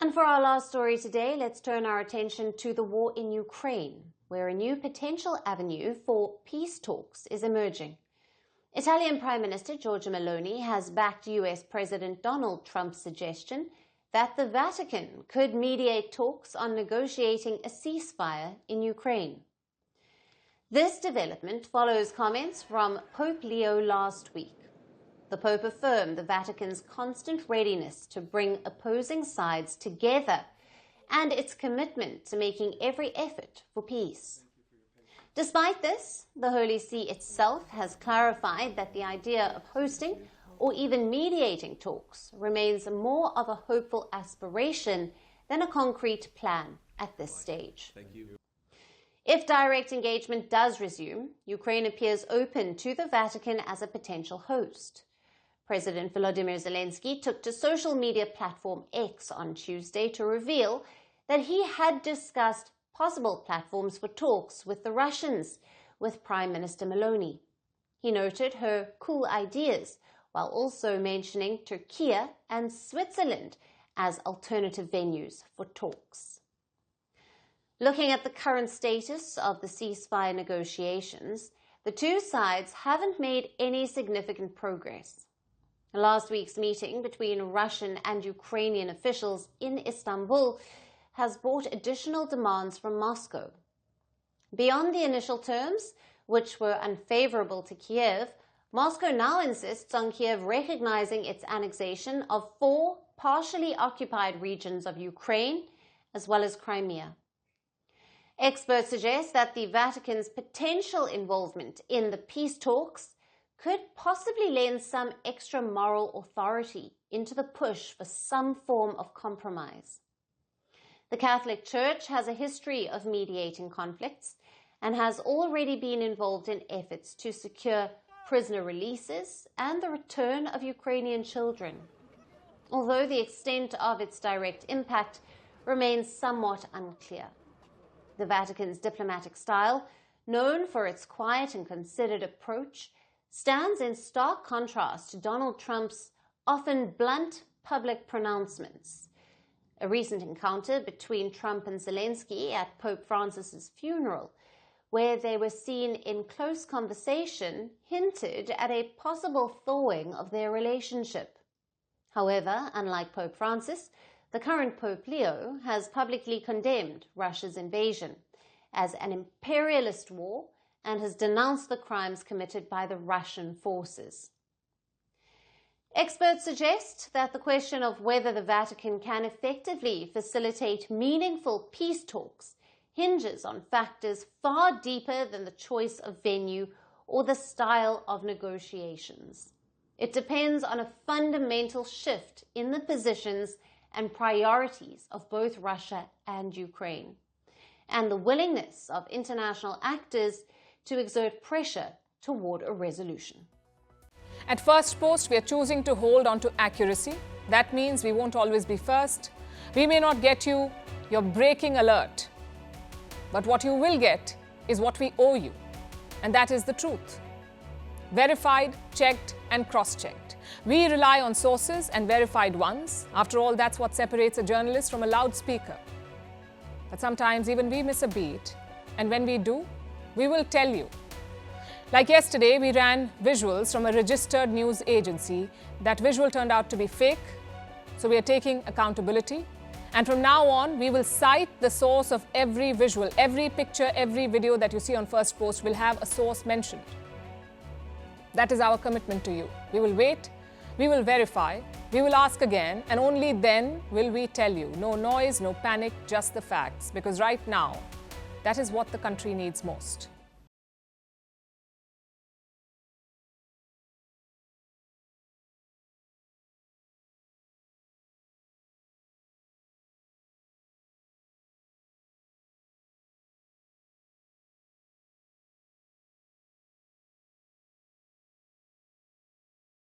And for our last story today, let's turn our attention to the war in Ukraine, where a new potential avenue for peace talks is emerging. Italian Prime Minister Giorgia Meloni has backed US President Donald Trump's suggestion that the Vatican could mediate talks on negotiating a ceasefire in Ukraine. This development follows comments from Pope Leo last week. The Pope affirmed the Vatican's constant readiness to bring opposing sides together and its commitment to making every effort for peace. Despite this, the Holy See itself has clarified that the idea of hosting or even mediating talks remains more of a hopeful aspiration than a concrete plan at this stage. If direct engagement does resume, Ukraine appears open to the Vatican as a potential host. President Volodymyr Zelensky took to social media platform X on Tuesday to reveal that he had discussed possible platforms for talks with the Russians, with Prime Minister Meloni. He noted her cool ideas, while also mentioning Turkey and Switzerland as alternative venues for talks. Looking at the current status of the ceasefire negotiations, the two sides haven't made any significant progress. Last week's meeting between Russian and Ukrainian officials in Istanbul has brought additional demands from Moscow. Beyond the initial terms, which were unfavorable to Kiev, Moscow now insists on Kiev recognizing its annexation of 4 partially occupied regions of Ukraine, as well as Crimea. Experts suggest that the Vatican's potential involvement in the peace talks could possibly lend some extra moral authority into the push for some form of compromise. The Catholic Church has a history of mediating conflicts and has already been involved in efforts to secure prisoner releases and the return of Ukrainian children, although the extent of its direct impact remains somewhat unclear. The Vatican's diplomatic style, known for its quiet and considered approach, stands in stark contrast to Donald Trump's often blunt public pronouncements. A recent encounter between Trump and Zelensky at Pope Francis's funeral, where they were seen in close conversation, hinted at a possible thawing of their relationship. However, unlike Pope Francis, the current Pope Leo has publicly condemned Russia's invasion as an imperialist war and has denounced the crimes committed by the Russian forces. Experts suggest that the question of whether the Vatican can effectively facilitate meaningful peace talks hinges on factors far deeper than the choice of venue or the style of negotiations. It depends on a fundamental shift in the positions and priorities of both Russia and Ukraine, and the willingness of international actors to exert pressure toward a resolution. At Firstpost, we are choosing to hold on to accuracy. That means we won't always be first. We may not get you your breaking alert, but what you will get is what we owe you, and that is the truth. Verified, checked, and cross-checked. We rely on sources and verified ones. After all, that's what separates a journalist from a loudspeaker. But sometimes even we miss a beat, and when we do, we will tell you. Like yesterday, we ran visuals from a registered news agency. That visual turned out to be fake, so we are taking accountability. And from now on, we will cite the source of every visual, every picture, every video that you see on Firstpost will have a source mentioned. That is our commitment to you. We will wait, we will verify, we will ask again, and only then will we tell you. No noise, no panic, just the facts. Because right now, that is what the country needs most.